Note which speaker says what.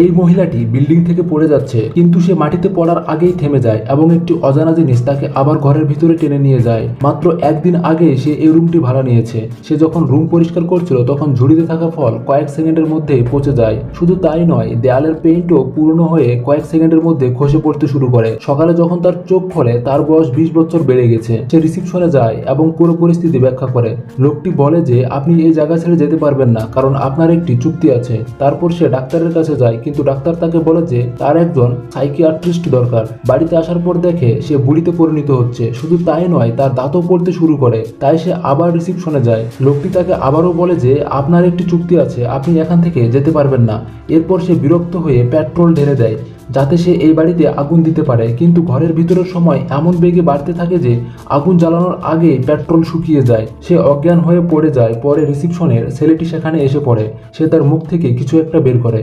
Speaker 1: এই মহিলাটি বিল্ডিং থেকে পড়ে যাচ্ছে, কিন্তু সে মাটিতে পড়ার আগেই থেমে যায় এবং একটি অজানা জিনিস তাকে আবার ঘরের ভিতরে টেনে নিয়ে যায়। মাত্র একদিন আগে সে এই রুমটি ভাড়া নিয়েছে। সে যখন রুম পরিষ্কার করছিল তখন ঝুড়িতে থাকা ফল কয়েক সেকেন্ডের মধ্যে পচে যায়। শুধু তাই নয়, দেয়ালের পেইন্টও পুরনো হয়ে কয়েক সেকেন্ডের মধ্যে খসে পড়তে শুরু করে। সকালে যখন তার চোখ খোলে তার বয়স 20 বছর বেড়ে গেছে। সে রিসিপশনে যায় এবং পুরো পরিস্থিতি ব্যাখ্যা করে। লোকটি বলে যে আপনি এই জায়গা ছেড়ে যেতে পারবেন না, কারণ আপনার একটি চুক্তি আছে। তারপর সে ডাক্তারের কাছে যায়, কিন্তু ডাক্তার তাকে বলে যে তার একজন সাইকিয়াট্রিস্ট দরকার। বাড়িতে আসার পর দেখে সে বুড়িতে পরিণত হচ্ছে। শুধু তাই নয়, তার দাঁতও পড়তে শুরু করে। তাই সে আবার রিসিপশনে যায়। লোকটি তাকে আবারও বলে যে আপনার একটি চুক্তি আছে, আপনি এখান থেকে যেতে পারবেন না। এরপর সে বিরক্ত হয়ে পেট্রোল ঢেলে দেয় যাতে সে এই বাড়িতে আগুন দিতে পারে, কিন্তু ঘরের ভিতরের সময় এমন বেগে বাড়তে থাকে যে আগুন জ্বালানোর আগে পেট্রোল শুকিয়ে যায়। সে অজ্ঞান হয়ে পড়ে যায়। পরে রিসিপশনের ছেলেটি সেখানে এসে পড়ে। সে তার মুখ থেকে কিছু একটা বের করে।